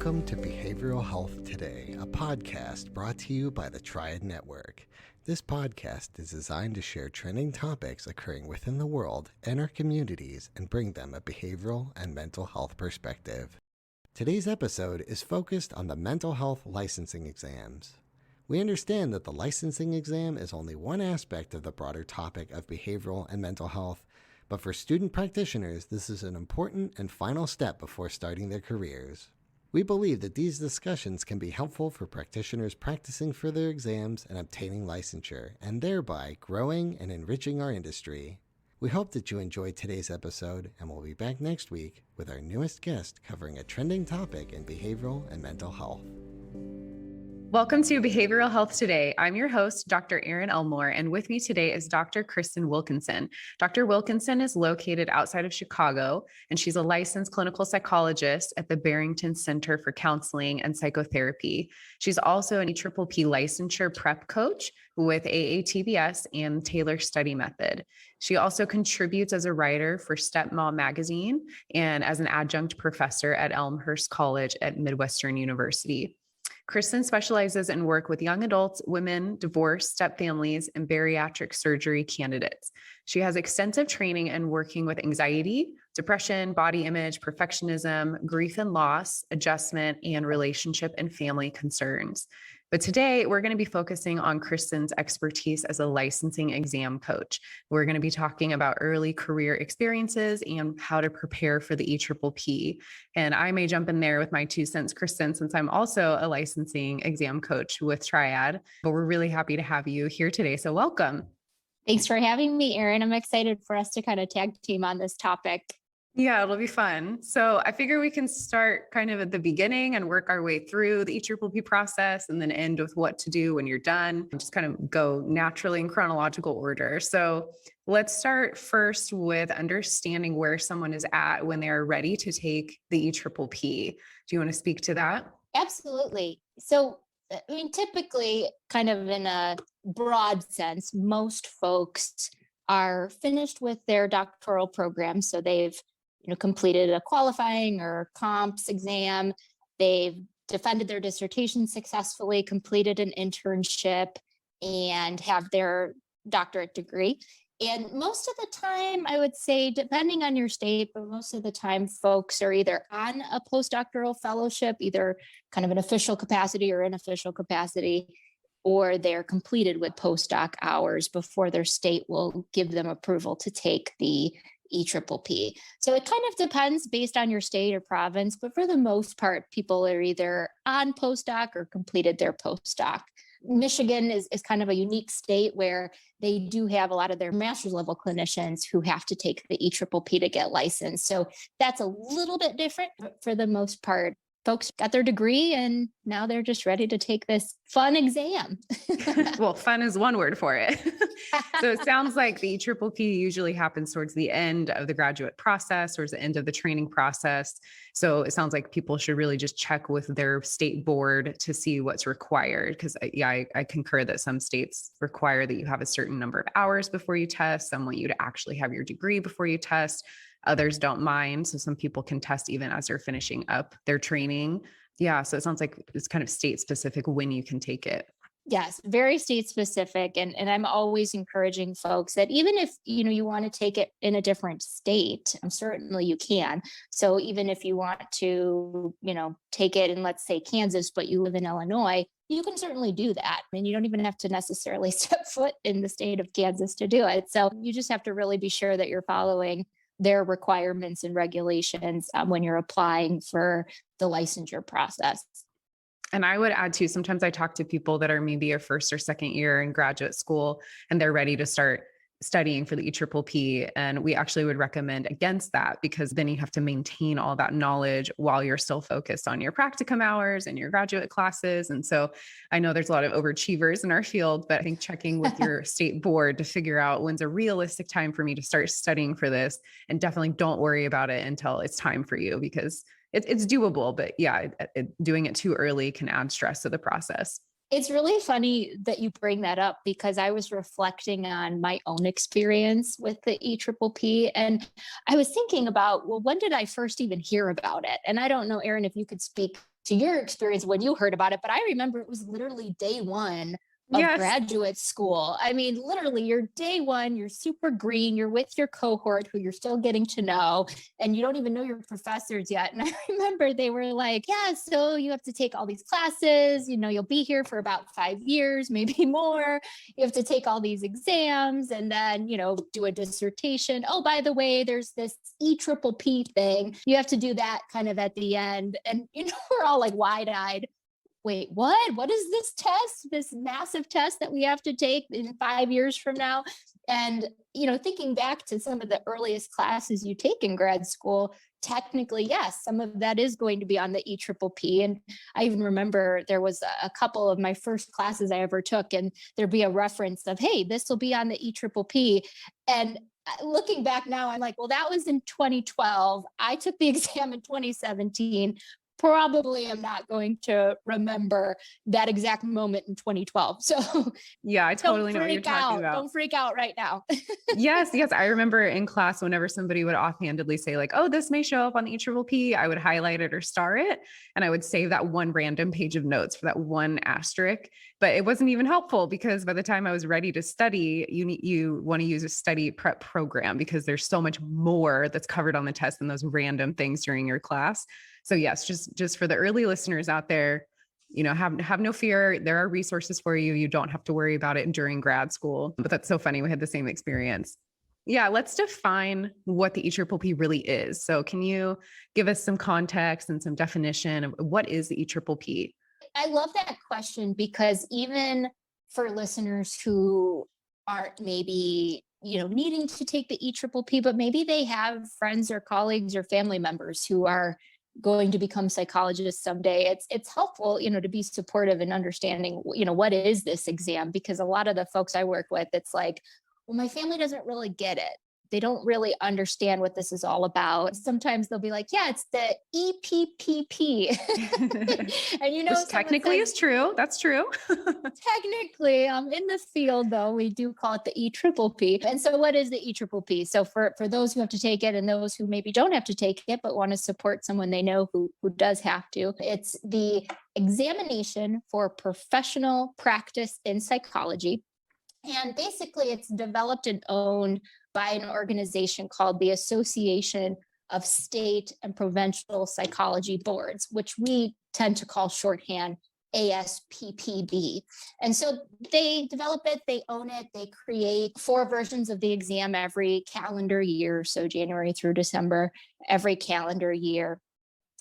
Welcome to Behavioral Health Today, a podcast brought to you by the Triad Network. This podcast is designed to share trending topics occurring within the world and our communities and bring them a behavioral and mental health perspective. Today's episode is focused on the mental health licensing exams. We understand that the licensing exam is only one aspect of the broader topic of behavioral and mental health, but for student practitioners, this is an important and final step before starting their careers. We believe that these discussions can be helpful for practitioners practicing for their exams and obtaining licensure, and thereby growing and enriching our industry. We hope that you enjoyed today's episode, and we'll be back next week with our newest guest covering a trending topic in behavioral and mental health. Welcome to Behavioral Health Today. I'm your host, Dr. Erin Elmore, and with me today is Dr. Kristen Wilkinson. Dr. Wilkinson is located outside of Chicago, and she's a licensed clinical psychologist at the Barrington Center for Counseling and Psychotherapy. She's also an EPPP licensure prep coach with AATBS and Taylor Study Method. She also contributes as a writer for Stepmom magazine and as an adjunct professor at Elmhurst College at Midwestern University. Kristen specializes in work with young adults, women, divorced, stepfamilies, and bariatric surgery candidates. She has extensive training in working with anxiety, depression, body image, perfectionism, grief and loss, adjustment, and relationship and family concerns. But today, we're going to be focusing on Kristen's expertise as a licensing exam coach. We're going to be talking about early career experiences and how to prepare for the EPPP. And I may jump in there with my 2 cents, Kristen, since I'm also a licensing exam coach with Triad. But we're really happy to have you here today. So welcome. Thanks for having me, Erin. I'm excited for us to kind of tag team on this topic. Yeah, it'll be fun. So I figure we can start kind of at the beginning and work our way through the EPPP process and then end with what to do when you're done. Just kind of go naturally in chronological order. So let's start first with understanding where someone is at when they are ready to take the EPPP. Do you want to speak to that? Absolutely. So, typically, kind of in a broad sense, most folks are finished with their doctoral program. So they've completed a qualifying or comps exam. They've defended their dissertation successfully, completed an internship, and have their doctorate degree. And most of the time, I would say, depending on your state, but most of the time, folks are either on a postdoctoral fellowship, either kind of an official capacity or unofficial capacity, or they're completed with postdoc hours before their state will give them approval to take the EPPP. So it kind of depends based on your state or province, but for the most part, people are either on postdoc or completed their postdoc. Michigan is kind of a unique state where they do have a lot of their master's level clinicians who have to take the EPPP to get licensed. So that's a little bit different, but for the most part, folks got their degree and now they're just ready to take this fun exam. Well, fun is one word for it. So it sounds like the EPPP usually happens towards the end of the graduate process, towards the end of the training process. So it sounds like people should really just check with their state board to see what's required. Because I concur that some states require that you have a certain number of hours before you test. Some want you to actually have your degree before you test. Others don't mind. So some people can test even as they're finishing up their training. Yeah. So it sounds like it's kind of state specific when you can take it. Yes, very state specific. And I'm always encouraging folks that even if, you want to take it in a different state, certainly you can. So even if you want to, take it in, let's say, Kansas, but you live in Illinois, you can certainly do that. And you don't even have to necessarily step foot in the state of Kansas to do it. So you just have to really be sure that you're following their requirements and regulations when you're applying for the licensure process. And I would add too, sometimes I talk to people that are maybe a first or second year in graduate school and they're ready to start studying for the EPPP. And we actually would recommend against that because then you have to maintain all that knowledge while you're still focused on your practicum hours and your graduate classes. And so I know there's a lot of overachievers in our field, but I think checking with your state board to figure out when's a realistic time for me to start studying for this. And definitely don't worry about it until it's time for you because it's doable. But yeah, doing it too early can add stress to the process. It's really funny that you bring that up because I was reflecting on my own experience with the EPPP. And I was thinking about, well, when did I first even hear about it? And I don't know, Erin, if you could speak to your experience when you heard about it, but I remember it was literally day one of Yes. graduate school. I mean, literally your day one, you're super green, you're with your cohort who you're still getting to know, and you don't even know your professors yet. And I remember they were like, yeah, so you have to take all these classes, you'll be here for about 5 years, maybe more. You have to take all these exams and then, do a dissertation. Oh, by the way, there's this EPPP thing. You have to do that kind of at the end. And, we're all like wide-eyed. Wait, what is this test, this massive test that we have to take in 5 years from now? And, thinking back to some of the earliest classes you take in grad school, technically, yes, some of that is going to be on the EPPP. And I even remember there was a couple of my first classes I ever took, and there'd be a reference of, hey, this will be on the EPPP. And looking back now, I'm like, well, that was in 2012. I took the exam in 2017. Probably am not going to remember that exact moment in 2012. So yeah, I totally know what you're talking about. Don't freak out right now. Yes. I remember in class, whenever somebody would offhandedly say like, oh, this may show up on the EPPP, I would highlight it or star it. And I would save that one random page of notes for that one asterisk. But it wasn't even helpful because by the time I was ready to study, you want to use a study prep program because there's so much more that's covered on the test than those random things during your class. So yes, just for the early listeners out there, have no fear. There are resources for you. You don't have to worry about it during grad school. But that's so funny. We had the same experience. Yeah, let's define what the EPPP really is. So can you give us some context and some definition of what is the EPPP? I love that question because even for listeners who aren't maybe needing to take the EPPP, but maybe they have friends or colleagues or family members who are going to become psychologists someday, it's helpful, to be supportive and understanding, what is this exam? Because a lot of the folks I work with, it's like, well, my family doesn't really get it. They don't really understand what this is all about. Sometimes they'll be like, yeah, it's the EPPP. And which technically is true. That's true. Technically, in the field though, we do call it the EPPP. And so what is the EPPP? So for those who have to take it and those who maybe don't have to take it, but want to support someone they know who does have to, it's the examination for professional practice in psychology. And basically it's developed and owned by an organization called the Association of State and Provincial Psychology Boards, which we tend to call shorthand ASPPB. And so they develop it, they own it, they create 4 versions of the exam every calendar year. So January through December, every calendar year.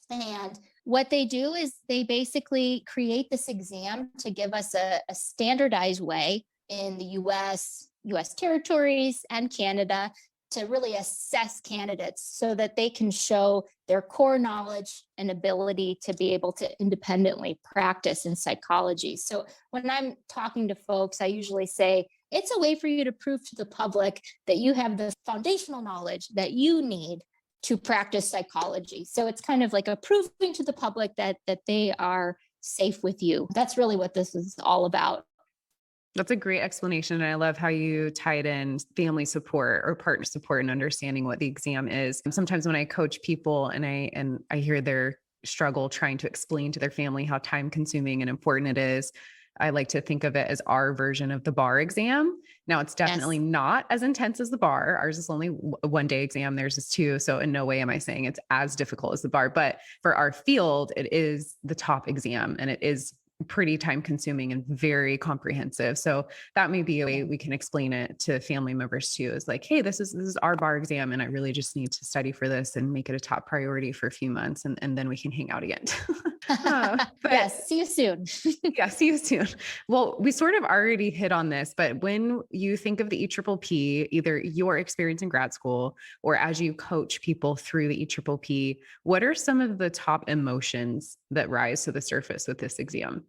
And what they do is they basically create this exam to give us a standardized way in the US territories and Canada to really assess candidates so that they can show their core knowledge and ability to be able to independently practice in psychology. So when I'm talking to folks, I usually say, it's a way for you to prove to the public that you have the foundational knowledge that you need to practice psychology. So it's kind of like a proving to the public that they are safe with you. That's really what this is all about. That's a great explanation. And I love how you tied in family support or partner support and understanding what the exam is. And sometimes when I coach people and I hear their struggle trying to explain to their family how time consuming and important it is, I like to think of it as our version of the bar exam. Now it's definitely not as intense as the bar. Ours is only a 1-day exam. Theirs is 2. So in no way am I saying it's as difficult as the bar, but for our field, it is the top exam and it is pretty time consuming and very comprehensive. So that may be a way we can explain it to family members too, is like, hey, this is our bar exam. And I really just need to study for this and make it a top priority for a few months. And then we can hang out again. Yes. See you soon. Yeah. See you soon. Well, we sort of already hit on this, but when you think of the EPPP, either your experience in grad school or as you coach people through the EPPP, what are some of the top emotions that rise to the surface with this exam?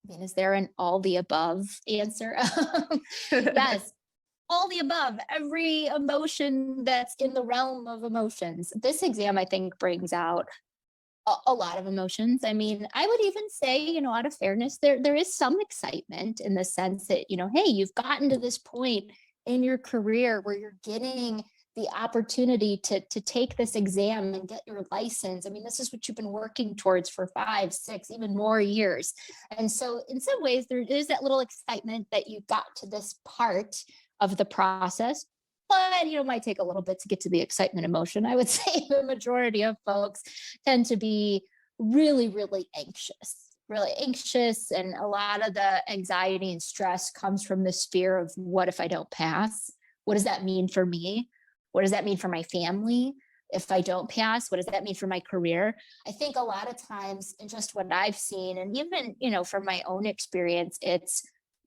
I mean, is there an all the above answer? Yes, all the above, every emotion that's in the realm of emotions. This exam, I think, brings out a lot of emotions. I mean, I would even say, out of fairness, there is some excitement in the sense that, hey, you've gotten to this point in your career where you're getting the opportunity to take this exam and get your license. I mean, this is what you've been working towards for 5, 6, even more years. And so in some ways, there is that little excitement that you got to this part of the process. But, it might take a little bit to get to the excitement emotion. I would say the majority of folks tend to be really, really anxious. And a lot of the anxiety and stress comes from this fear of, what if I don't pass? What does that mean for me? What does that mean for my family? If I don't pass, what does that mean for my career? I think a lot of times, in just what I've seen, and even, from my own experience,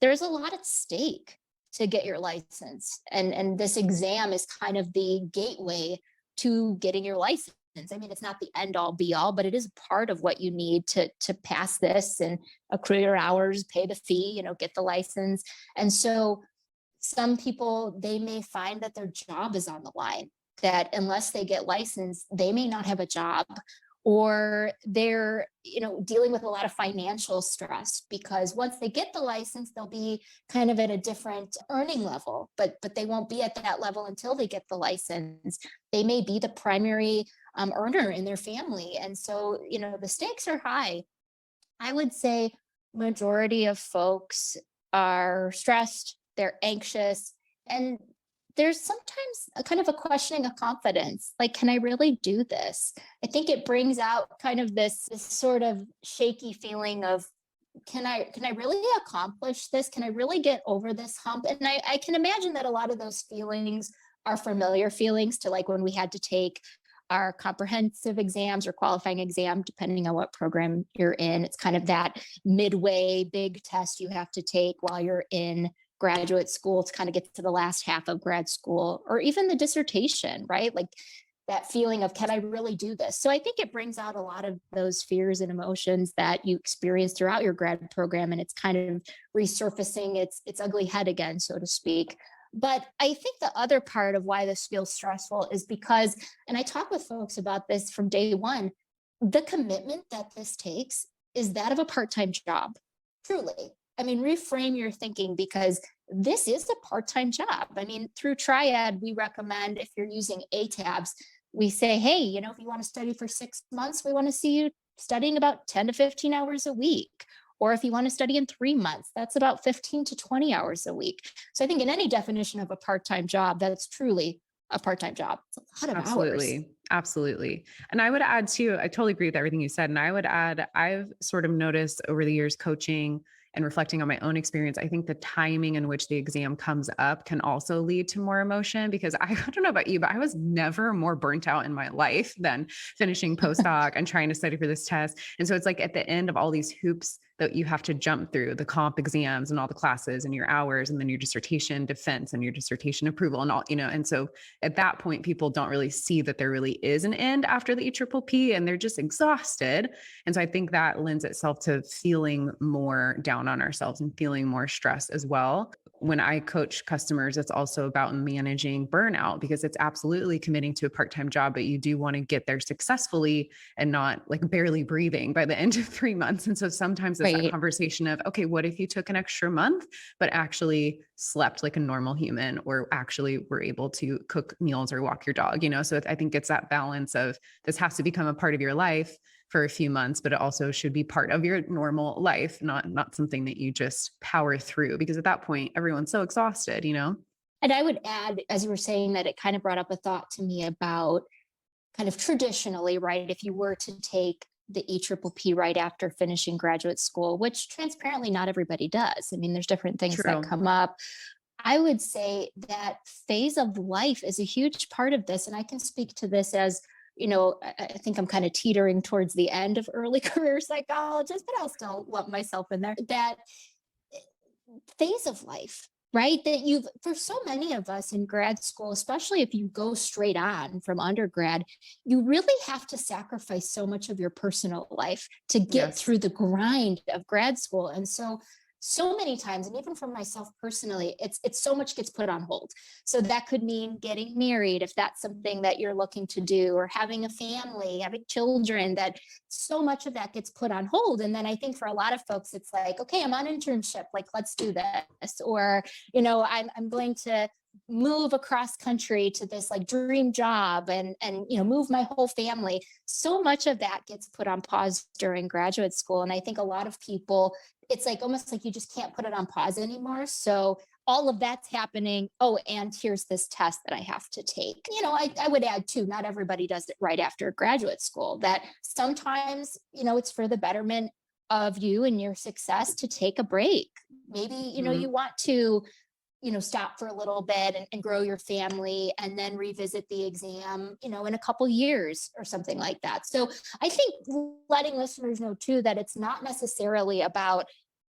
there's a lot at stake to get your license. And this exam is kind of the gateway to getting your license. I mean, it's not the end all be all, but it is part of what you need to pass this and accrue your hours, pay the fee, get the license. And so some people, they may find that their job is on the line, that unless they get licensed, they may not have a job, or they're, dealing with a lot of financial stress, because once they get the license, they'll be kind of at a different earning level, but they won't be at that level until they get the license. They may be the primary earner in their family. And so, the stakes are high. I would say majority of folks are stressed, they're anxious, and there's sometimes a kind of a questioning of confidence. Like, can I really do this? I think it brings out kind of this sort of shaky feeling of, can I really accomplish this? Can I really get over this hump? And I can imagine that a lot of those feelings are familiar feelings to, like, when we had to take our comprehensive exams or qualifying exam, depending on what program you're in. It's kind of that midway big test you have to take while you're in graduate school to kind of get to the last half of grad school, or even the dissertation, right? Like that feeling of, can I really do this? So I think it brings out a lot of those fears and emotions that you experience throughout your grad program, and it's kind of resurfacing its ugly head again, so to speak. But I think the other part of why this feels stressful is because, and I talk with folks about this from day one, the commitment that this takes is that of a part-time job, truly. I mean, reframe your thinking, because this is a part-time job. I mean, through Triad, we recommend, if you're using ATABs, we say, hey, if you want to study for 6 months, we want to see you studying about 10 to 15 hours a week. Or if you want to study in 3 months, that's about 15 to 20 hours a week. So I think in any definition of a part-time job, that's truly a part-time job. It's a lot of hours. Absolutely. And I would add too, I totally agree with everything you said. And I would add, I've sort of noticed over the years coaching and reflecting on my own experience, I think the timing in which the exam comes up can also lead to more emotion, because I don't know about you, but I was never more burnt out in my life than finishing postdoc and trying to study for this test. And so it's like at the end of all these hoops that you have to jump through, the comp exams and all the classes and your hours, and then your dissertation defense and your dissertation approval and all, and so at that point, people don't really see that there really is an end after the EPPP, and they're just exhausted. And so I think that lends itself to feeling more down on ourselves and feeling more stress as well. When I coach customers, it's also about managing burnout, because it's absolutely committing to a part-time job, but you do want to get there successfully and not like barely breathing by the end of 3 months. And so sometimes it's that conversation of, okay, what if you took an extra month, but actually slept like a normal human, or actually were able to cook meals or walk your dog, So I think it's that balance of, this has to become a part of your life for a few months, but it also should be part of your normal life, not something that you just power through, because at that point, everyone's so exhausted, And I would add, as you were saying that, it kind of brought up a thought to me about kind of traditionally, right? If you were to take the EPPP right after finishing graduate school, which transparently not everybody does. I mean, there's different things that come up. I would say that phase of life is a huge part of this. And I can speak to this as, I think I'm kind of teetering towards the end of early career psychologist, but I'll still lump myself in there. That phase of life, right? That for so many of us in grad school, especially if you go straight on from undergrad, you really have to sacrifice so much of your personal life to get through the grind of grad school. And so many times, and even for myself personally, it's so much gets put on hold. So that could mean getting married, if that's something that you're looking to do, or having a family, having children, that so much of that gets put on hold. And then I think for a lot of folks, it's like, okay, I'm on internship, like, let's do this. Or, I'm going to move across country to this like dream job and move my whole family. So much of that gets put on pause during graduate school. And I think a lot of people, it's like almost like you just can't put it on pause anymore. So all of that's happening. Oh, and here's this test that I have to take. I would add too, not everybody does it right after graduate school, that sometimes, it's for the betterment of you and your success to take a break. Maybe, you want to stop for a little bit and grow your family and then revisit the exam, in a couple years or something like that. So I think letting listeners know too, that it's not necessarily about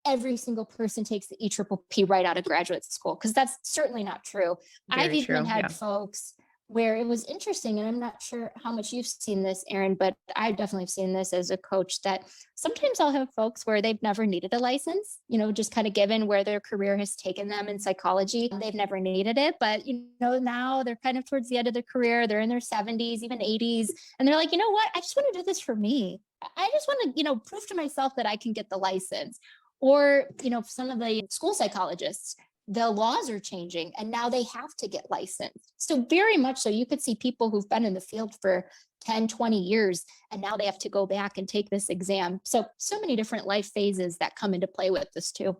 every single person takes the EPPP right out of graduate school, because that's certainly not true. I've even had folks where it was interesting, and I'm not sure how much you've seen this, Erin, but I definitely have seen this as a coach, that sometimes I'll have folks where they've never needed a license, just kind of given where their career has taken them in psychology. They've never needed it, but now they're kind of towards the end of their career, they're in their 70s, even 80s, and they're like, you know what, I just want to do this for me. I just want to, prove to myself that I can get the license. Or, some of the school psychologists, the laws are changing and now they have to get licensed. So very much so, you could see people who've been in the field for 10, 20 years, and now they have to go back and take this exam. So many different life phases that come into play with this too.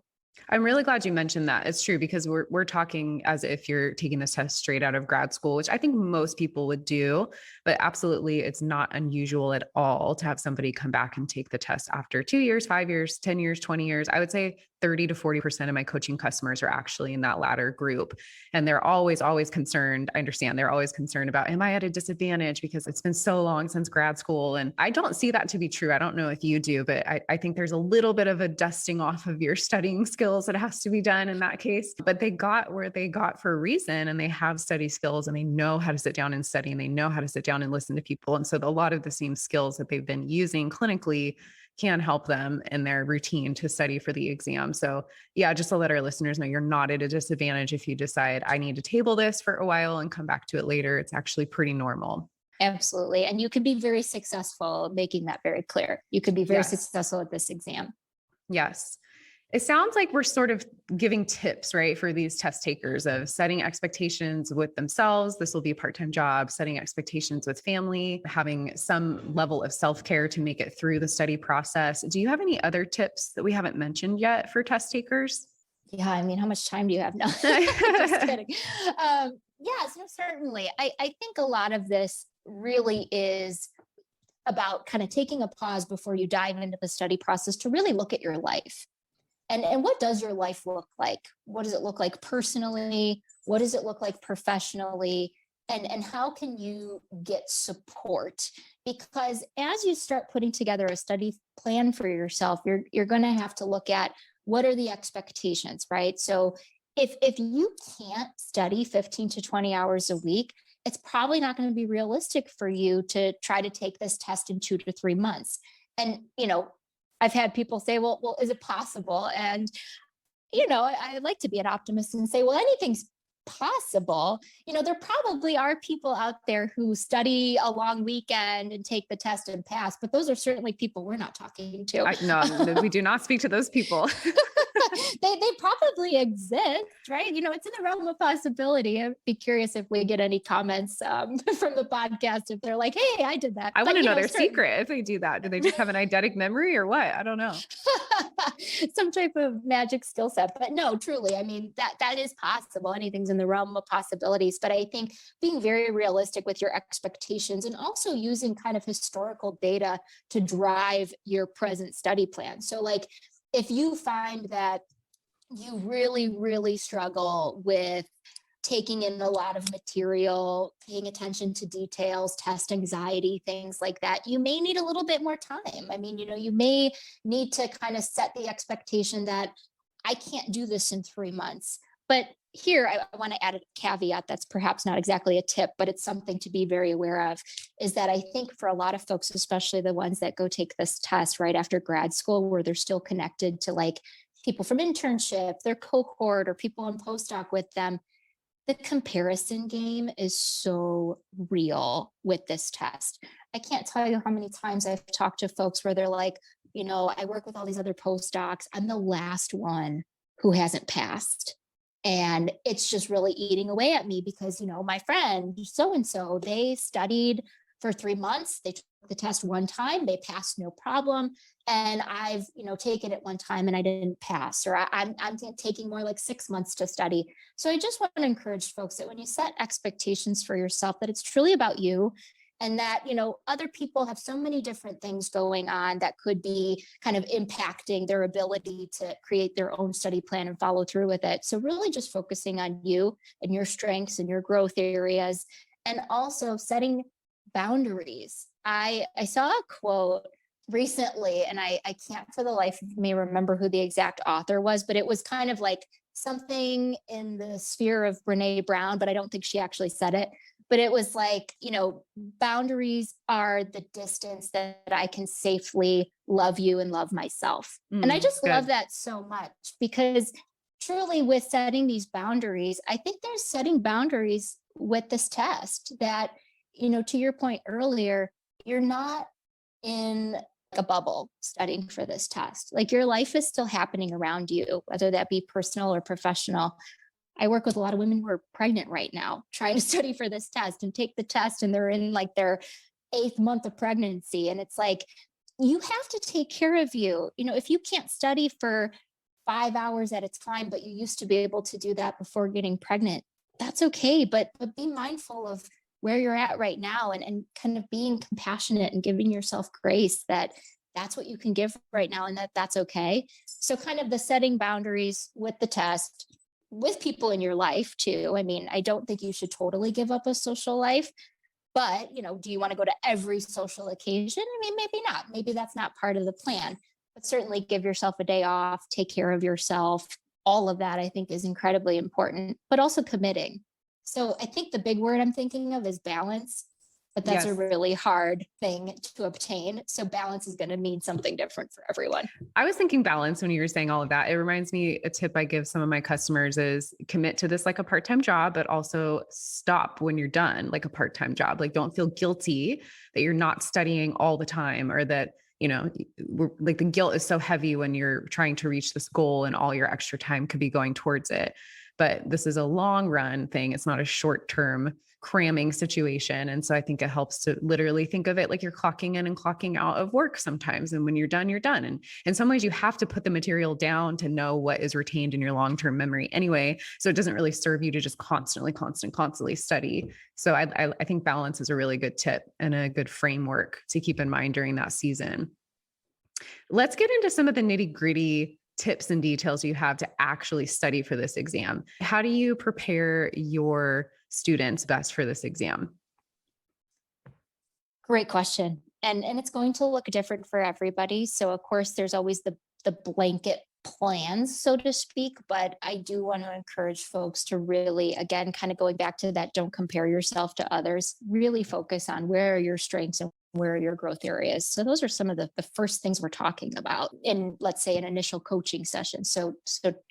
I'm really glad you mentioned that. It's true, because we're talking as if you're taking this test straight out of grad school, which I think most people would do, but absolutely it's not unusual at all to have somebody come back and take the test after 2 years, 5 years, 10 years, 20 years. I would say 30 to 40% of my coaching customers are actually in that latter group. And they're always concerned. I understand they're always concerned about, am I at a disadvantage because it's been so long since grad school? And I don't see that to be true. I don't know if you do, but I think there's a little bit of a dusting off of your studying skills that has to be done in that case. But they got where they got for a reason, and they have study skills, and they know how to sit down and study, and they know how to sit down and listen to people. And so a lot of the same skills that they've been using clinically can help them in their routine to study for the exam. So yeah, just to let our listeners know, you're not at a disadvantage if you decide I need to table this for a while and come back to it later. It's actually pretty normal. Absolutely. And you could be very successful, making that very clear. You could be very successful at this exam. Yes. It sounds like we're sort of giving tips, right, for these test takers of setting expectations with themselves. This will be a part-time job, setting expectations with family, having some level of self-care to make it through the study process. Do you have any other tips that we haven't mentioned yet for test takers? Yeah. I mean, how much time do you have now? Just kidding. Yes, no, certainly. I think a lot of this really is about kind of taking a pause before you dive into the study process to really look at your life. And what does your life look like? What does it look like personally? What does it look like professionally? And how can you get support? Because as you start putting together a study plan for yourself, you're going to have to look at what are the expectations, right? So if you can't study 15 to 20 hours a week, it's probably not going to be realistic for you to try to take this test in 2 to 3 months. And, I've had people say, well, is it possible? And, I like to be an optimist and say, well, anything's possible. There probably are people out there who study a long weekend and take the test and pass, but those are certainly people we're not talking to. No, we do not speak to those people. They probably exist, right? It's in the realm of possibility. I'd be curious if we get any comments from the podcast, if they're like, hey, I did that. I want to know their secret if they do that. Do they just have an eidetic memory or what? I don't know. Some type of magic skill set. But no, truly, I mean, that is possible. Anything's in the realm of possibilities. But I think being very realistic with your expectations and also using kind of historical data to drive your present study plan. So like, if you find that you really, really struggle with taking in a lot of material, paying attention to details, test anxiety, things like that, you may need a little bit more time. I mean, you may need to kind of set the expectation that I can't do this in 3 months. But here, I want to add a caveat that's perhaps not exactly a tip, but it's something to be very aware of, is that I think for a lot of folks, especially the ones that go take this test right after grad school, where they're still connected to like people from internship, their cohort, or people on postdoc with them, the comparison game is so real with this test. I can't tell you how many times I've talked to folks where they're like, I work with all these other postdocs. I'm the last one who hasn't passed. And it's just really eating away at me because, my friend so-and-so, they studied for 3 months. They took the test one time, they passed no problem. And I've, taken it one time and I didn't pass, or I'm taking more like 6 months to study. So I just want to encourage folks that when you set expectations for yourself, that it's truly about you, and that, other people have so many different things going on that could be kind of impacting their ability to create their own study plan and follow through with it. So really just focusing on you and your strengths and your growth areas, and also setting boundaries. I saw a quote recently, and I can't for the life of me remember who the exact author was, but it was kind of like something in the sphere of Brene Brown, but I don't think she actually said it. But it was like, boundaries are the distance that I can safely love you and love myself. And I just love that so much, because truly with setting these boundaries, I think there's setting boundaries with this test that, to your point earlier, you're not in a bubble studying for this test. Like, your life is still happening around you, whether that be personal or professional. I work with a lot of women who are pregnant right now, trying to study for this test and take the test, and they're in like their 8th month of pregnancy. And it's like, you have to take care of you. If you can't study for 5 hours at a time, but you used to be able to do that before getting pregnant, that's okay. But be mindful of where you're at right now, and kind of being compassionate and giving yourself grace that that's what you can give right now, and that's okay. So kind of the setting boundaries with the test, with people in your life too. I mean, I don't think you should totally give up a social life, but, do you want to go to every social occasion? I mean, maybe not. Maybe that's not part of the plan, but certainly give yourself a day off, take care of yourself. All of that, I think, is incredibly important, but also committing. So I think the big word I'm thinking of is balance, but that's a really hard thing to obtain. So balance is going to mean something different for everyone. I was thinking balance when you were saying all of that. It reminds me, a tip I give some of my customers is commit to this like a part-time job, but also stop when you're done, like a part-time job. Like, don't feel guilty that you're not studying all the time, or that, like the guilt is so heavy when you're trying to reach this goal and all your extra time could be going towards it. But this is a long run thing. It's not a short-term cramming situation. And so I think it helps to literally think of it like you're clocking in and clocking out of work sometimes. And when you're done, you're done. And in some ways you have to put the material down to know what is retained in your long-term memory anyway. So it doesn't really serve you to just constantly study. So I think balance is a really good tip and a good framework to keep in mind during that season. Let's get into some of the nitty-gritty tips and details you have to actually study for this exam. How do you prepare your students best for this exam? Great question. And it's going to look different for everybody. So of course, there's always the blanket plans, so to speak, but I do want to encourage folks to really, again, kind of going back to that, don't compare yourself to others, really focus on where are your strengths and where are your growth areas. So those are some of the first things we're talking about in, let's say, an initial coaching session. So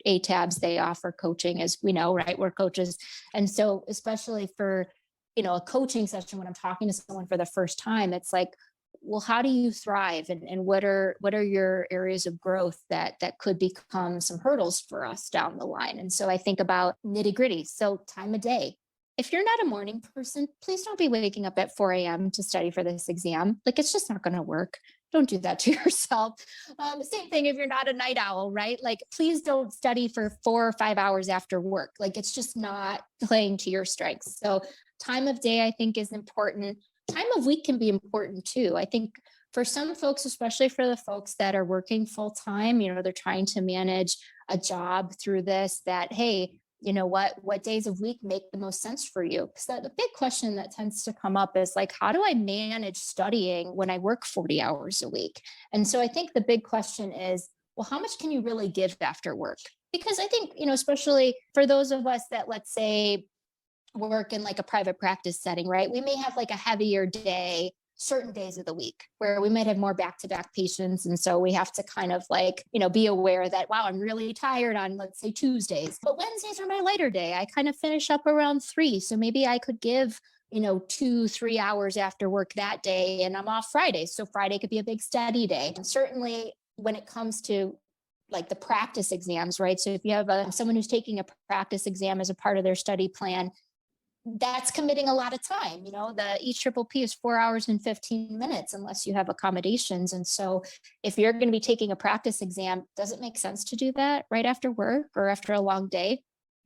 ATABs, they offer coaching, as we know, right? We're coaches. And so especially for, a coaching session, when I'm talking to someone for the first time, it's like, well, how do you thrive? And what are your areas of growth that could become some hurdles for us down the line? And so I think about nitty gritty. So time of day. If you're not a morning person, please don't be waking up at 4 a.m. to study for this exam. Like, it's just not going to work. Don't do that to yourself. Same thing if you're not a night owl, right? Like, please don't study for 4 or 5 hours after work. Like, it's just not playing to your strengths. So time of day, I think, is important. Time of week can be important too. I think for some folks, especially for the folks that are working full time, they're trying to manage a job through this, that, hey, what days of week make the most sense for you? Because the big question that tends to come up is like, how do I manage studying when I work 40 hours a week? And so I think the big question is, well, how much can you really give after work? Because I think, especially for those of us that, let's say, work in like a private practice setting, right? We may have like a heavier day certain days of the week where we might have more back-to-back patients. And so we have to kind of like, be aware that, wow, I'm really tired on, let's say, Tuesdays, but Wednesdays are my lighter day. I kind of finish up around 3. So maybe I could give, 2-3 hours after work that day, and I'm off Friday. So Friday could be a big study day. And certainly when it comes to like the practice exams, right? So if you have someone who's taking a practice exam as a part of their study plan, that's committing a lot of time. The EPPP is 4 hours and 15 minutes unless you have accommodations. And so if you're going to be taking a practice exam, does it make sense to do that right after work or after a long day?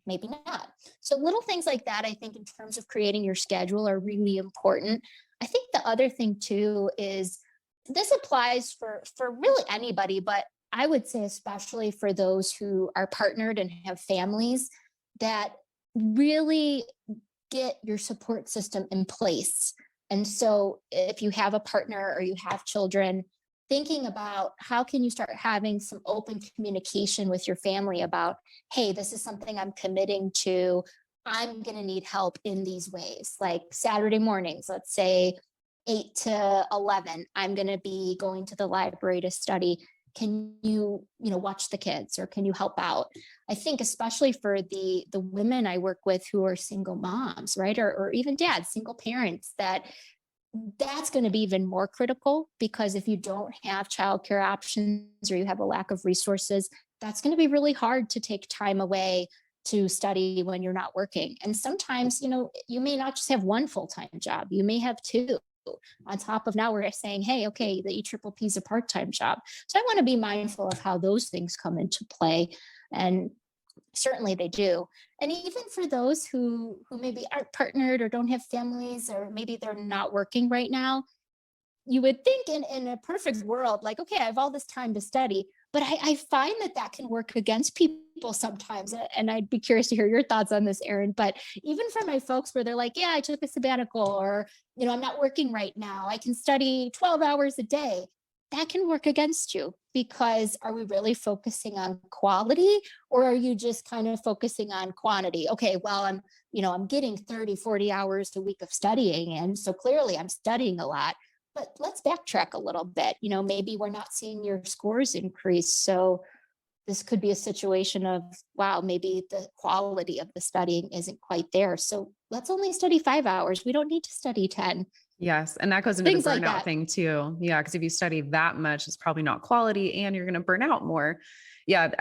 Maybe not. So little things like that, I think in terms of creating your schedule are really important. I think the other thing too is this applies for really anybody, but I would say especially for those who are partnered and have families, that really get your support system in place. And so if you have a partner or you have children, thinking about how can you start having some open communication with your family about, hey, this is something I'm committing to. I'm going to need help in these ways. Like Saturday mornings, let's say 8 to 11, I'm going to be going to the library to study. Can you watch the kids, or can you help out? I think especially for the women I work with who are single moms, right? Or even dads, single parents, that's going to be even more critical, because if you don't have childcare options or you have a lack of resources, that's going to be really hard to take time away to study when you're not working. And sometimes, you may not just have one full-time job, you may have two. On top of now we're saying, hey, okay, the EPPP is a part-time job. So I want to be mindful of how those things come into play. And certainly they do. And even for those who maybe aren't partnered or don't have families, or maybe they're not working right now, you would think in a perfect world, like, okay, I have all this time to study, but I find that can work against people sometimes. And I'd be curious to hear your thoughts on this, Erin. But even for my folks where they're like, yeah, I took a sabbatical, or, I'm not working right now, I can study 12 hours a day. That can work against you, because are we really focusing on quality, or are you just kind of focusing on quantity? Okay, well, I'm getting 30, 40 hours a week of studying. And so clearly I'm studying a lot. But let's backtrack a little bit. Maybe we're not seeing your scores increase. So this could be a situation of, wow, maybe the quality of the studying isn't quite there. So let's only study 5 hours. We don't need to study 10. Yes. And that goes into Things the like burnout that. thing too. Yeah. Because if you study that much, it's probably not quality and you're going to burn out more. Yeah.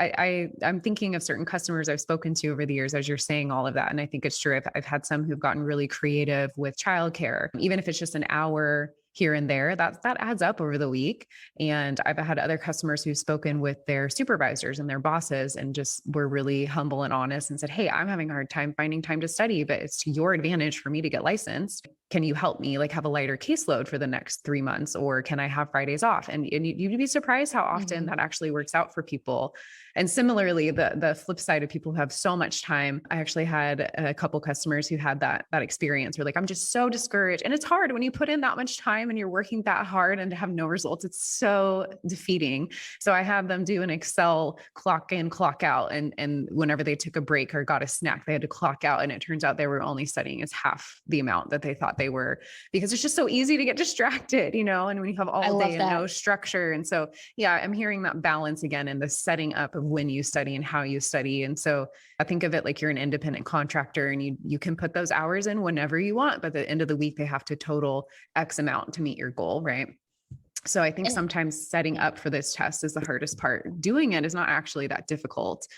I'm thinking of certain customers I've spoken to over the years as you're saying all of that. And I think it's true. I've had some who've gotten really creative with childcare, even if it's just an hour here and there, that adds up over the week. And I've had other customers who've spoken with their supervisors and their bosses and just were really humble and honest and said, hey, I'm having a hard time finding time to study, but it's to your advantage for me to get licensed. Can you help me have a lighter caseload for the next 3 months? Or can I have Fridays off? And you'd be surprised how often that actually works out for people. And similarly, the flip side of people who have so much time, I actually had a couple customers who had that experience where I'm just so discouraged. And it's hard when you put in that much time and you're working that hard and to have no results. It's so defeating. So I had them do an Excel clock in, clock out. And whenever they took a break or got a snack, they had to clock out. And it turns out they were only studying as half the amount that they thought they were, because it's just so easy to get distracted, and when you have all day and no structure. And so, yeah, I'm hearing that balance again in the setting up of when you study and how you study. And so I think of it like you're an independent contractor and you can put those hours in whenever you want, but at the end of the week, they have to total X amount to meet your goal, right? So I think sometimes setting up for this test is the hardest part. Doing it is not actually that difficult,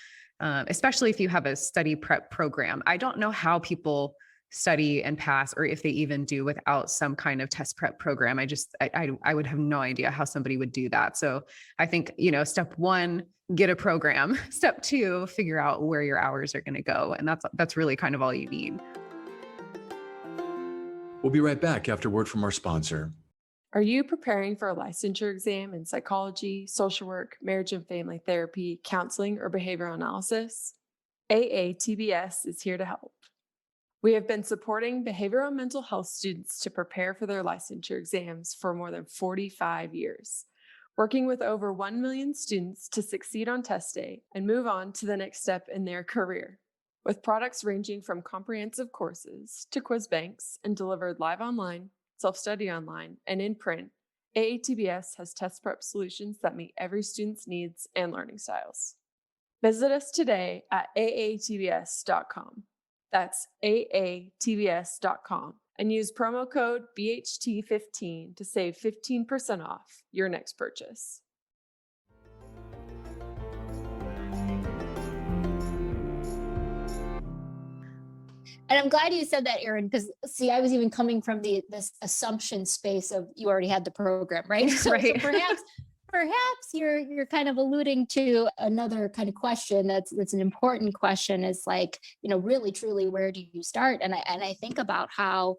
especially if you have a study prep program. I don't know how people study and pass, or if they even do without some kind of test prep program. I would have no idea how somebody would do that. So I think, step one, get a program. Step two, figure out where your hours are going to go. And that's really kind of all you need. We'll be right back after word from our sponsor. Are you preparing for a licensure exam in psychology, social work, marriage and family therapy, counseling, or behavioral analysis? AATBS is here to help. We have been supporting behavioral and mental health students to prepare for their licensure exams for more than 45 years, working with over 1 million students to succeed on test day and move on to the next step in their career. With products ranging from comprehensive courses to quiz banks and delivered live online, self-study online, and in print, AATBS has test prep solutions that meet every student's needs and learning styles. Visit us today at aatbs.com. That's aatbs.com and use promo code BHT15 to save 15% off your next purchase. And I'm glad you said that, Erin, because see, I was even coming from this assumption space of you already had the program, right? So Right. perhaps you're kind of alluding to another kind of question that's an important question, is like, really truly, where do you start? And I think about how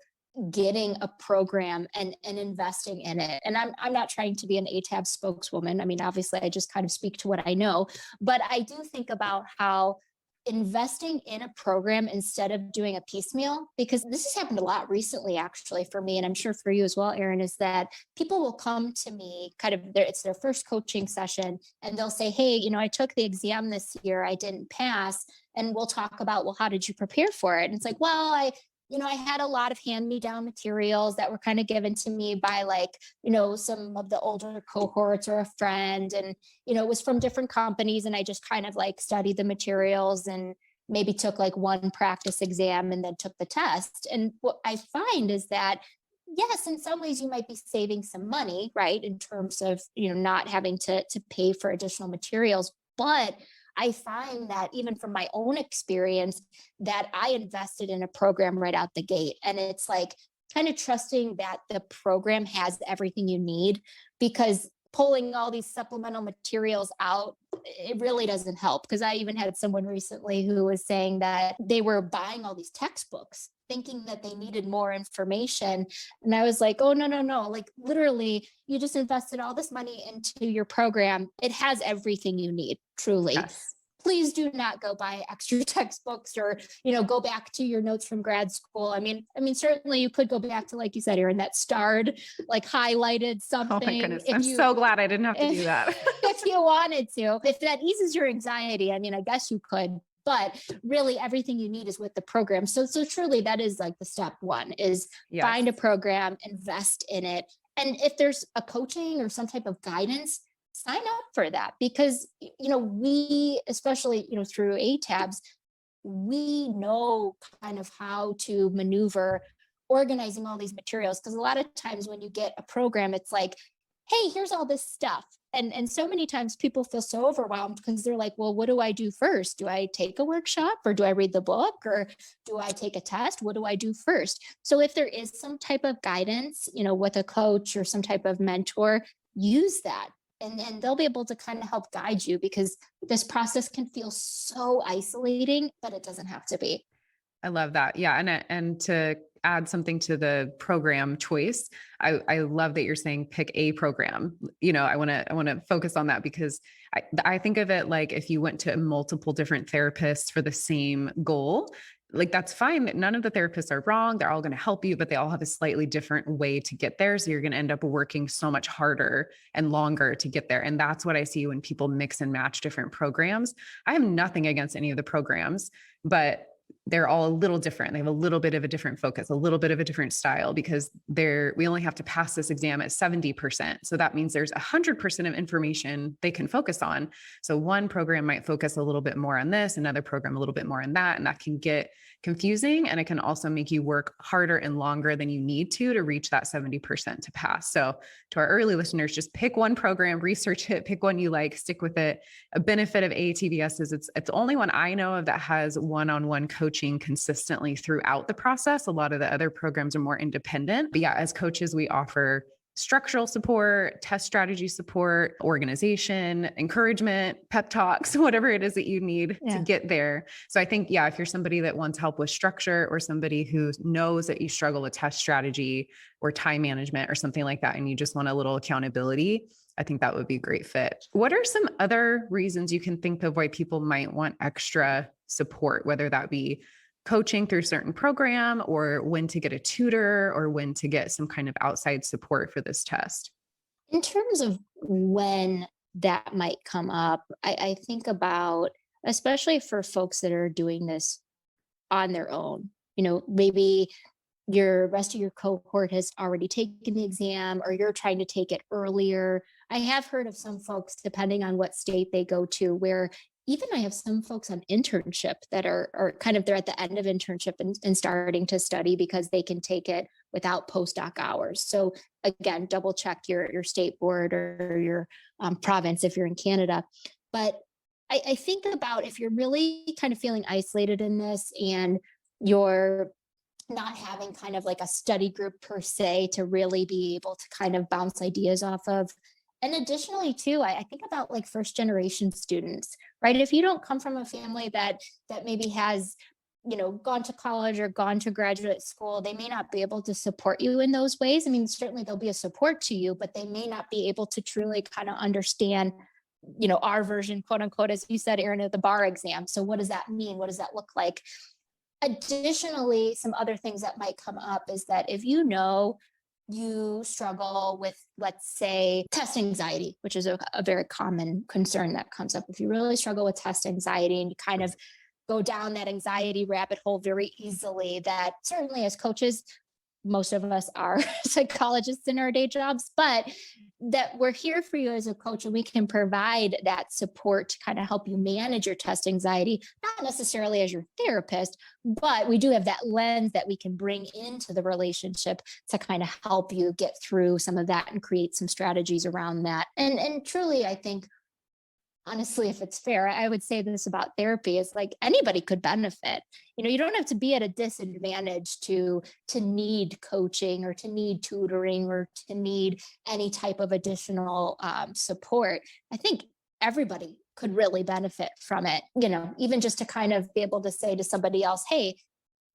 getting a program and investing in it. And I'm not trying to be an ATAB spokeswoman. I mean, obviously I just kind of speak to what I know, but I do think about how investing in a program instead of doing a piecemeal, because this has happened a lot recently, actually, for me, and I'm sure for you as well, Erin, is that people will come to me it's their first coaching session, and they'll say, hey, I took the exam this year, I didn't pass. And we'll talk about, well, how did you prepare for it? And it's like, well, I had a lot of hand-me-down materials that were kind of given to me by some of the older cohorts or a friend. And, it was from different companies. And I just kind of studied the materials and maybe took one practice exam and then took the test. And what I find is that, yes, in some ways you might be saving some money, right? In terms of, not having to pay for additional materials. But I find that even from my own experience, that I invested in a program right out the gate. And it's kind of trusting that the program has everything you need, because pulling all these supplemental materials out, it really doesn't help. Because I even had someone recently who was saying that they were buying all these textbooks thinking that they needed more information. And I was like, oh, no. Literally, you just invested all this money into your program. It has everything you need, truly. Yes. Please do not go buy extra textbooks or, go back to your notes from grad school. I mean, certainly you could go back to, like you said, Erin, that starred, highlighted something. Oh my goodness. I'm so glad I didn't have to do that. If you wanted to, if that eases your anxiety, I mean, I guess you could. But really, everything you need is with the program. So truly, that is the step one, is find a program, invest in it. And if there's a coaching or some type of guidance, sign up for that, because, we, especially, through ATABs, we know kind of how to maneuver organizing all these materials. Because a lot of times when you get a program, it's like, hey, here's all this stuff. And so many times people feel so overwhelmed because they're like, well, what do I do first? Do I take a workshop, or do I read the book, or do I take a test? What do I do first? So if there is some type of guidance, with a coach or some type of mentor, use that. And they'll be able to kind of help guide you, because this process can feel so isolating, but it doesn't have to be. I love that. Yeah. And to add something to the program choice, I love that you're saying pick a program. I want to focus on that, because I think of it like if you went to multiple different therapists for the same goal, that's fine. None of the therapists are wrong. They're all going to help you, but they all have a slightly different way to get there. So you're going to end up working so much harder and longer to get there. And that's what I see when people mix and match different programs. I have nothing against any of the programs, but they're all a little different. They have a little bit of a different focus, a little bit of a different style, because we only have to pass this exam at 70%. So that means there's 100% of information they can focus on. So one program might focus a little bit more on this, another program a little bit more on that. And that can get confusing. And it can also make you work harder and longer than you need to reach that 70% to pass. So to our early listeners, just pick one program, research it, pick one you like, stick with it. A benefit of AATBS is it's the only one I know of that has one-on-one coaching consistently throughout the process. A lot of the other programs are more independent. But yeah, as coaches, we offer structural support, test strategy support, organization, encouragement, pep talks, whatever it is that you need to get there. So I think, if you're somebody that wants help with structure, or somebody who knows that you struggle with test strategy or time management or something like that, and you just want a little accountability, I think that would be a great fit. What are some other reasons you can think of why people might want extra support, whether that be coaching through a certain program, or when to get a tutor, or when to get some kind of outside support for this test? In terms of when that might come up, I think about, especially for folks that are doing this on their own, maybe your rest of your cohort has already taken the exam, or you're trying to take it earlier. I have heard of some folks, depending on what state they go to, where even I have some folks on internship that are kind of, they're at the end of internship and starting to study because they can take it without postdoc hours. So again, double check your state board or your province if you're in Canada. But I think about, if you're really kind of feeling isolated in this, and You're not having kind of like a study group per se to really be able to kind of bounce ideas off of. And additionally, too, I think about like first generation students, right? If you don't come from a family that maybe has, gone to college or gone to graduate school, they may not be able to support you in those ways. I mean, certainly there'll be a support to you, but they may not be able to truly kind of understand, our version, quote unquote, as you said, Erin, of the bar exam. So what does that mean? What does that look like? Additionally, some other things that might come up is that if you struggle with, let's say, test anxiety, which is a very common concern that comes up. If you really struggle with test anxiety and you kind of go down that anxiety rabbit hole very easily, that certainly as coaches, most of us are psychologists in our day jobs, but that we're here for you as a coach and we can provide that support to kind of help you manage your test anxiety, not necessarily as your therapist, but we do have that lens that we can bring into the relationship to kind of help you get through some of that and create some strategies around that. And truly, I think, honestly, if it's fair, I would say this about therapy is like anybody could benefit. You don't have to be at a disadvantage to need coaching or to need tutoring or to need any type of additional support. I think everybody could really benefit from it, even just to kind of be able to say to somebody else, hey,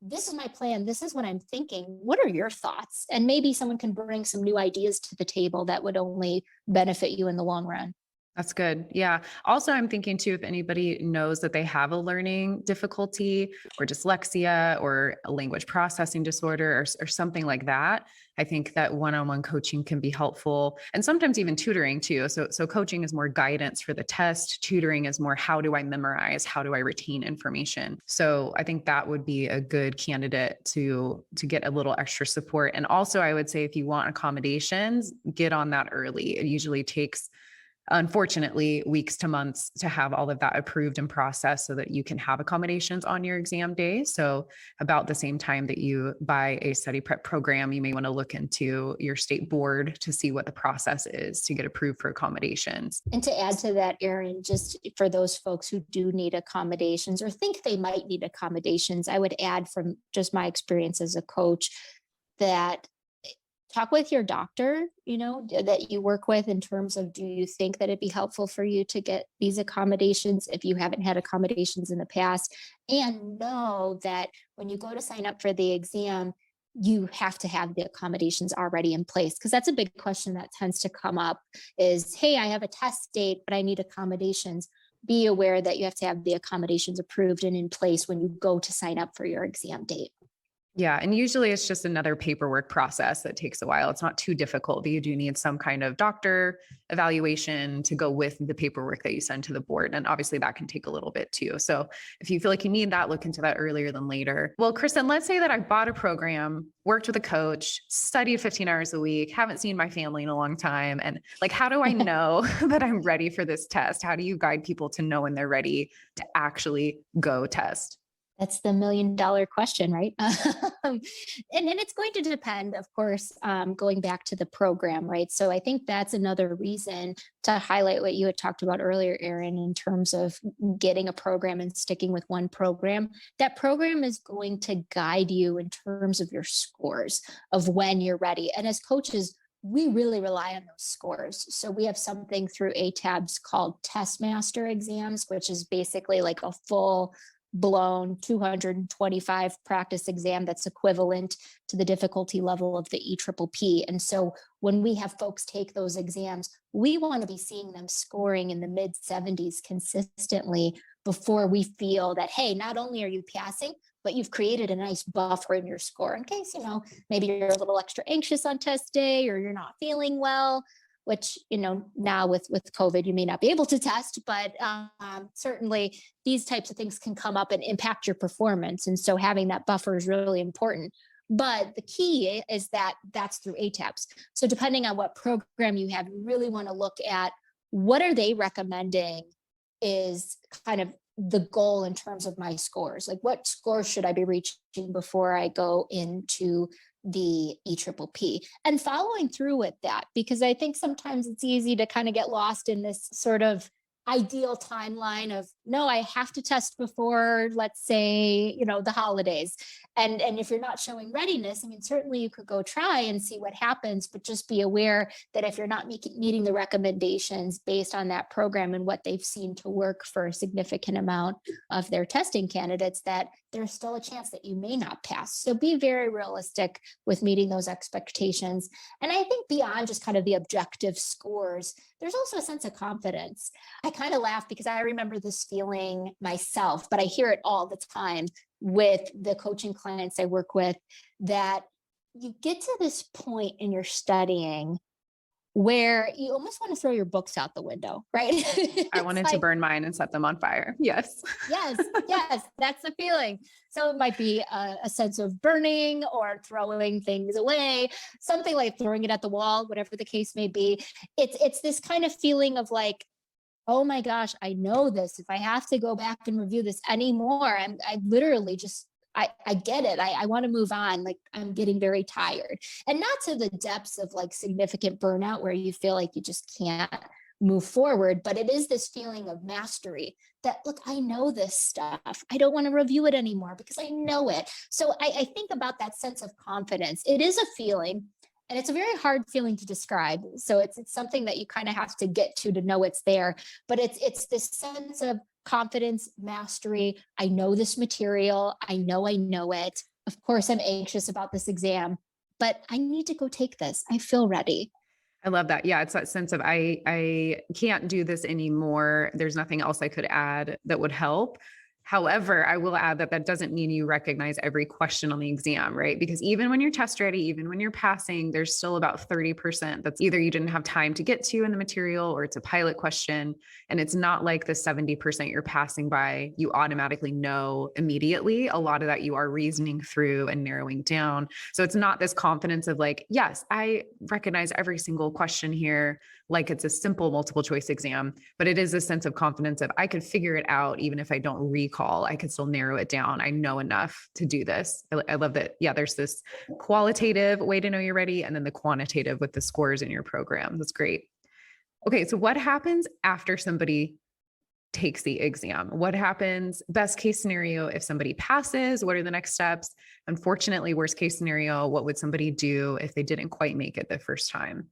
this is my plan. This is what I'm thinking. What are your thoughts? And maybe someone can bring some new ideas to the table that would only benefit you in the long run. That's good. Yeah. Also, I'm thinking too, if anybody knows that they have a learning difficulty or dyslexia or a language processing disorder or something like that, I think that one-on-one coaching can be helpful, and sometimes even tutoring too. So coaching is more guidance for the test. Tutoring is more, how do I memorize? How do I retain information? So I think that would be a good candidate to get a little extra support. And also, I would say if you want accommodations, get on that early. It usually takes, unfortunately, weeks to months to have all of that approved and processed so that you can have accommodations on your exam day. So about the same time that you buy a study prep program, you may want to look into your state board to see what the process is to get approved for accommodations. And to add to that, Erin, just for those folks who do need accommodations or think they might need accommodations, I would add from just my experience as a coach that talk with your doctor, that you work with in terms of, do you think that it'd be helpful for you to get these accommodations if you haven't had accommodations in the past? And know that when you go to sign up for the exam, you have to have the accommodations already in place. Because that's a big question that tends to come up is, hey, I have a test date, but I need accommodations. Be aware that you have to have the accommodations approved and in place when you go to sign up for your exam date. Yeah. And usually it's just another paperwork process that takes a while. It's not too difficult, but you do need some kind of doctor evaluation to go with the paperwork that you send to the board. And obviously that can take a little bit too. So if you feel like you need that, look into that earlier than later. Well, Kristen, let's say that I bought a program, worked with a coach, studied 15 hours a week, haven't seen my family in a long time. And like, how do I know that I'm ready for this test? How do you guide people to know when they're ready to actually go test? That's the $1 million question, right? And it's going to depend, of course, going back to the program, right? So I think that's another reason to highlight what you had talked about earlier, Erin, in terms of getting a program and sticking with one program. That program is going to guide you in terms of your scores of when you're ready. And as coaches, we really rely on those scores. So we have something through ATABS called Test Master exams, which is basically like a full blown 225 practice exam that's equivalent to the difficulty level of the EPPP. And so when we have folks take those exams, we want to be seeing them scoring in the mid 70s consistently before we feel that, hey, not only are you passing, but you've created a nice buffer in your score in case, maybe you're a little extra anxious on test day or you're not feeling well, which, now with COVID, you may not be able to test, but certainly these types of things can come up and impact your performance. And so having that buffer is really important. But the key is that that's through ATABS. So depending on what program you have, you really want to look at what are they recommending is kind of the goal in terms of my scores. Like what scores should I be reaching before I go into the EPPP, and following through with that, because I think sometimes it's easy to kind of get lost in this sort of ideal timeline of, no, I have to test before, let's say, the holidays. And if you're not showing readiness, I mean, certainly you could go try and see what happens, but just be aware that if you're not meeting the recommendations based on that program and what they've seen to work for a significant amount of their testing candidates, that there's still a chance that you may not pass. So be very realistic with meeting those expectations. And I think beyond just kind of the objective scores, there's also a sense of confidence. I kind of laugh because I remember this feeling myself, but I hear it all the time with the coaching clients I work with, that you get to this point in your studying where you almost want to throw your books out the window, right? I wanted to burn mine and set them on fire. Yes. Yes, that's the feeling. So it might be a sense of burning or throwing things away, something like throwing it at the wall, whatever the case may be. It's this kind of feeling of like, oh my gosh, I know this. If I have to go back and review this anymore, I literally just, I get it. I want to move on. Like, I'm getting very tired, and not to the depths of like significant burnout where you feel like you just can't move forward. But it is this feeling of mastery that, look, I know this stuff. I don't want to review it anymore because I know it. So I think about that sense of confidence. It is a feeling, and it's a very hard feeling to describe. So it's something that you kind of have to get to know it's there. But it's this sense of confidence, mastery. I know this material. I know it. Of course, I'm anxious about this exam, but I need to go take this. I feel ready. I love that. Yeah. It's that sense of, I can't do this anymore. There's nothing else I could add that would help. However, I will add that doesn't mean you recognize every question on the exam, right? Because even when you're test ready, even when you're passing, there's still about 30% that's either you didn't have time to get to in the material, or it's a pilot question. And it's not like the 70% you're passing by, you automatically know immediately. A lot of that you are reasoning through and narrowing down. So it's not this confidence of like, yes, I recognize every single question here, like it's a simple multiple choice exam, but it is a sense of confidence of I could figure it out. Even if I don't recall, I could still narrow it down. I know enough to do this. I love that. Yeah. There's this qualitative way to know you're ready, and then the quantitative with the scores in your program. That's great. Okay. So what happens after somebody takes the exam? What happens best case scenario if somebody passes? What are the next steps? Unfortunately, worst case scenario, what would somebody do if they didn't quite make it the first time?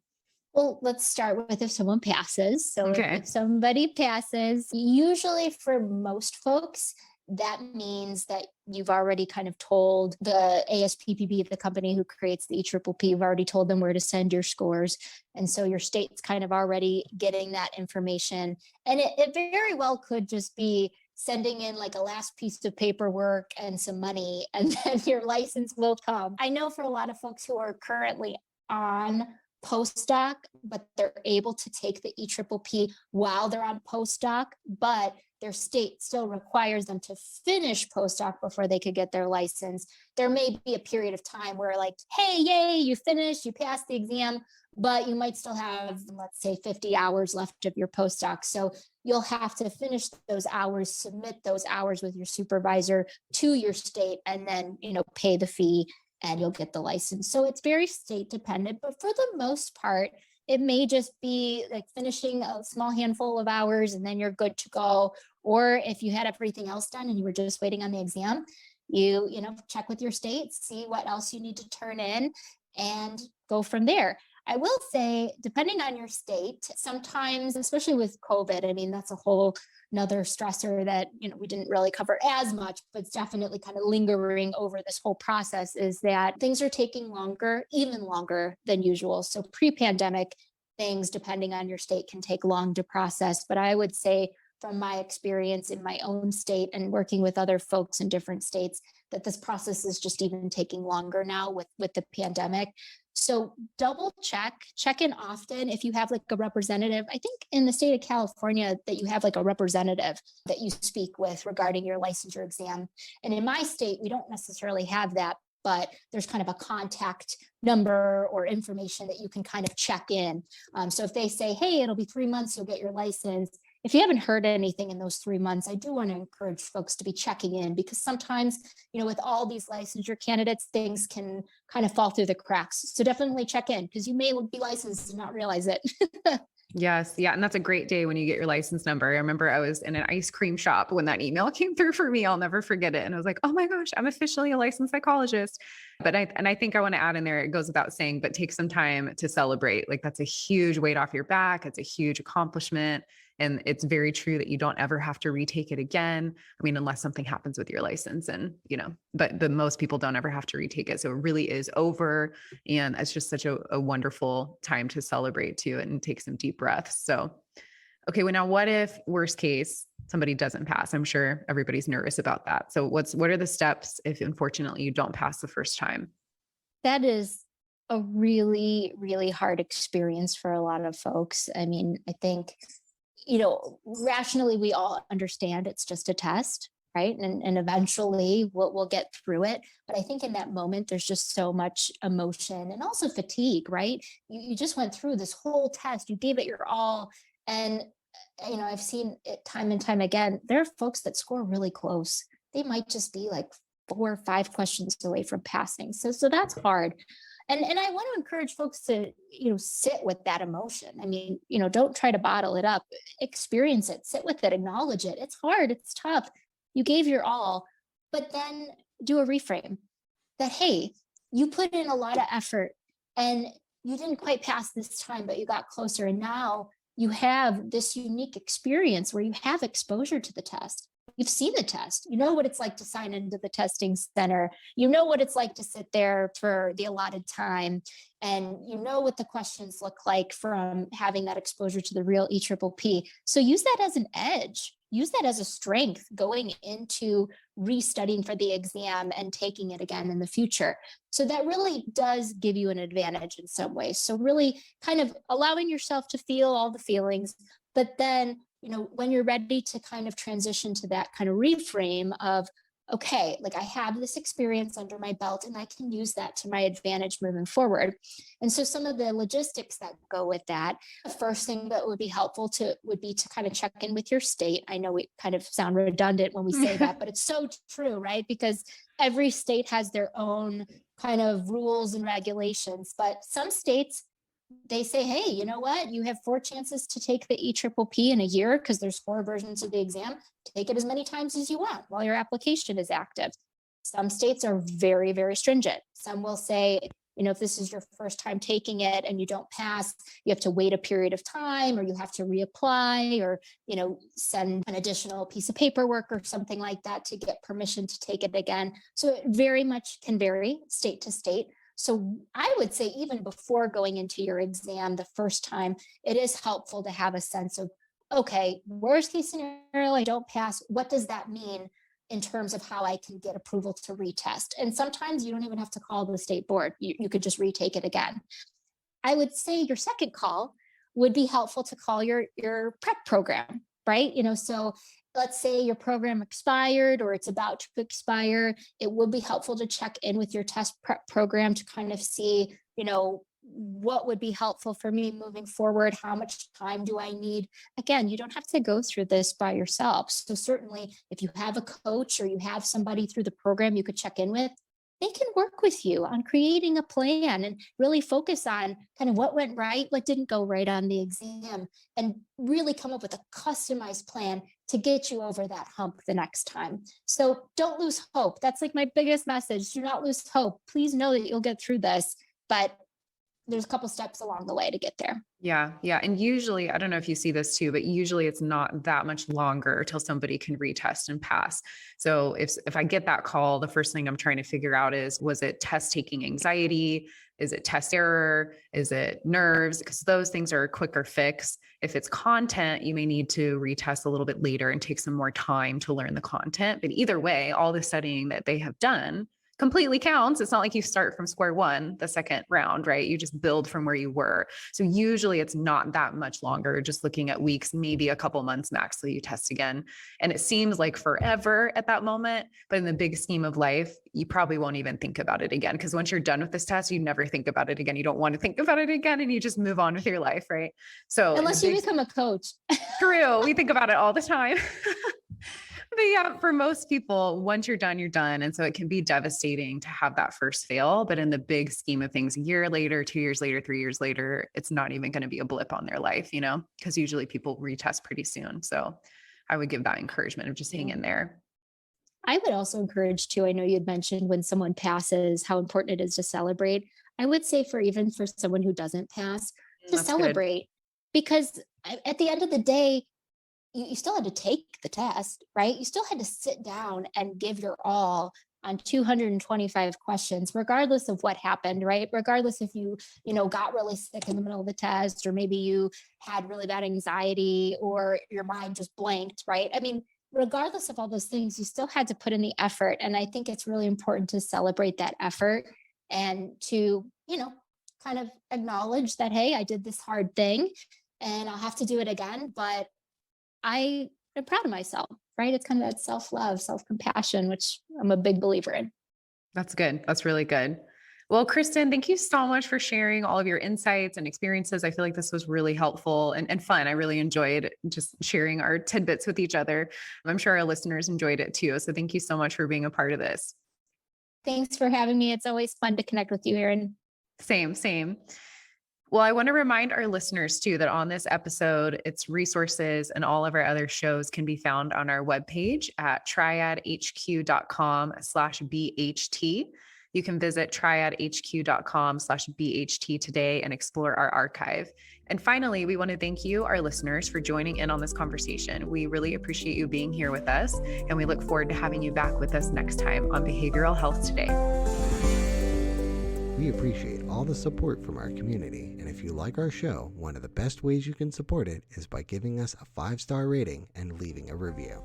Well, let's start with if someone passes. So Okay. if somebody passes, usually for most folks, that means that you've already kind of told the ASPPP, the company who creates the EPPP, you've already told them where to send your scores. And so your state's kind of already getting that information. And it very well could just be sending in like a last piece of paperwork and some money, and then your license will come. I know for a lot of folks who are currently on postdoc, but they're able to take the EPPP while they're on postdoc, but their state still requires them to finish postdoc before they could get their license. There may be a period of time where like, hey, yay, you finished, you passed the exam, but you might still have, let's say, 50 hours left of your postdoc. So you'll have to finish those hours, submit those hours with your supervisor to your state, and then, pay the fee, and you'll get the license. So it's very state dependent, but for the most part, it may just be like finishing a small handful of hours and then you're good to go. Or if you had everything else done and you were just waiting on the exam, you check with your state, see what else you need to turn in, and go from there. I will say, depending on your state, sometimes, especially with COVID, I mean, that's a whole another stressor that, we didn't really cover as much, but it's definitely kind of lingering over this whole process, is that things are taking longer, even longer than usual. So pre-pandemic, things, depending on your state, can take long to process. But I would say, from my experience in my own state and working with other folks in different states, that this process is just even taking longer now with the pandemic. So double check in often. If you have like a representative, I think in the state of California that you have like a representative that you speak with regarding your licensure exam. And in my state, we don't necessarily have that, but there's kind of a contact number or information that you can kind of check in. So if they say, hey, it'll be 3 months, you'll get your license. If you haven't heard anything in those 3 months, I do want to encourage folks to be checking in, because sometimes, with all these licensure candidates, things can kind of fall through the cracks. So definitely check in, because you may be licensed and not realize it. Yes. Yeah. And that's a great day when you get your license number. I remember I was in an ice cream shop when that email came through for me. I'll never forget it. And I was like, oh my gosh, I'm officially a licensed psychologist. But I think I want to add in there, it goes without saying, but take some time to celebrate. Like that's a huge weight off your back. It's a huge accomplishment. And it's very true that you don't ever have to retake it again. I mean, unless something happens with your license and, but the most people don't ever have to retake it. So it really is over. And it's just such a wonderful time to celebrate too and take some deep breaths. So, okay, well now what if worst case, somebody doesn't pass? I'm sure everybody's nervous about that. So what are the steps if unfortunately you don't pass the first time? That is a really, really hard experience for a lot of folks. I mean, I think, rationally, we all understand it's just a test, right? And eventually we'll get through it. But I think in that moment, there's just so much emotion and also fatigue, right? You just went through this whole test, you gave it your all. And, I've seen it time and time again. There are folks that score really close. They might just be like 4 or 5 questions away from passing. So that's hard. And I want to encourage folks to, sit with that emotion. I mean, don't try to bottle it up, experience it, sit with it, acknowledge it. It's hard. It's tough. You gave your all, but then do a reframe that, hey, you put in a lot of effort and you didn't quite pass this time, but you got closer. And now you have this unique experience where you have exposure to the test. You've seen the test. You know what it's like to sign into the testing center. You know what it's like to sit there for the allotted time. And you know what the questions look like from having that exposure to the real EPPP. So use that as an edge. Use that as a strength going into restudying for the exam and taking it again in the future. So that really does give you an advantage in some ways. So really kind of allowing yourself to feel all the feelings, but then when you're ready to kind of transition to that kind of reframe of, okay, like I have this experience under my belt and I can use that to my advantage moving forward. And so some of the logistics that go with that, the first thing that would be helpful would be to kind of check in with your state. I know we kind of sound redundant when we say that, but it's so true, right? Because every state has their own kind of rules and regulations, but some states, they say, hey, you know what? You have 4 chances to take the EPPP in a year because there's 4 versions of the exam. Take it as many times as you want while your application is active. Some states are very, very stringent. Some will say, if this is your first time taking it and you don't pass, you have to wait a period of time or you have to reapply or, send an additional piece of paperwork or something like that to get permission to take it again. So it very much can vary state to state. So I would say even before going into your exam the first time, it is helpful to have a sense of, okay, worst case scenario, I don't pass. What does that mean in terms of how I can get approval to retest? And sometimes you don't even have to call the state board. You could just retake it again. I would say your second call would be helpful to call your prep program, right? So let's say your program expired or it's about to expire, it would be helpful to check in with your test prep program to kind of see, what would be helpful for me moving forward? How much time do I need? Again, you don't have to go through this by yourself. So certainly if you have a coach or you have somebody through the program you could check in with, they can work with you on creating a plan and really focus on kind of what went right, what didn't go right on the exam, and really come up with a customized plan to get you over that hump the next time. So don't lose hope. That's like my biggest message. Do not lose hope. Please know that you'll get through this, but there's a couple steps along the way to get there. Yeah. Yeah. And usually, I don't know if you see this too, but usually it's not that much longer till somebody can retest and pass. So if I get that call, the first thing I'm trying to figure out is, was it test taking anxiety? Is it test error? Is it nerves? Because those things are a quicker fix. If it's content, you may need to retest a little bit later and take some more time to learn the content. But either way, all the studying that they have done completely counts. It's not like you start from square one the second round, right? You just build from where you were. So usually it's not that much longer, just looking at weeks, maybe a couple months max till you test again. And it seems like forever at that moment, but in the big scheme of life, you probably won't even think about it again. Because once you're done with this test, you never think about it again. You don't want to think about it again and you just move on with your life, right? So unless you become a coach. True. We think about it all the time. But yeah, for most people, once you're done, you're done. And so it can be devastating to have that first fail. But in the big scheme of things, a year later, 2 years later, 3 years later, it's not even going to be a blip on their life, because usually people retest pretty soon. So I would give that encouragement of just hang in there. I would also encourage too, I know you'd mentioned when someone passes, how important it is to celebrate. I would say even for someone who doesn't pass, to That's good. celebrate, because at the end of the day, you still had to take the test, right? You still had to sit down and give your all on 225 questions, regardless of what happened, right? Regardless if you got really sick in the middle of the test, or maybe you had really bad anxiety, or your mind just blanked, right? I mean, regardless of all those things, you still had to put in the effort. And I think it's really important to celebrate that effort and to, kind of acknowledge that, hey, I did this hard thing and I'll have to do it again, but I am proud of myself, right? It's kind of that self-love, self-compassion, which I'm a big believer in. That's good. That's really good. Well, Kristen, thank you so much for sharing all of your insights and experiences. I feel like this was really helpful and fun. I really enjoyed just sharing our tidbits with each other. I'm sure our listeners enjoyed it too. So thank you so much for being a part of this. Thanks for having me. It's always fun to connect with you, Erin. Same. Well, I want to remind our listeners too that on this episode, its resources and all of our other shows can be found on our webpage at triadhq.com/BHT. You can visit triadhq.com/BHT today and explore our archive. And finally, we want to thank you, our listeners, for joining in on this conversation. We really appreciate you being here with us, and we look forward to having you back with us next time on Behavioral Health Today. We appreciate all the support from our community, and if you like our show, one of the best ways you can support it is by giving us a 5-star rating and leaving a review.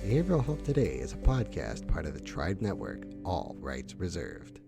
Behavioral Health Today is a podcast part of the Tribe Network, all rights reserved.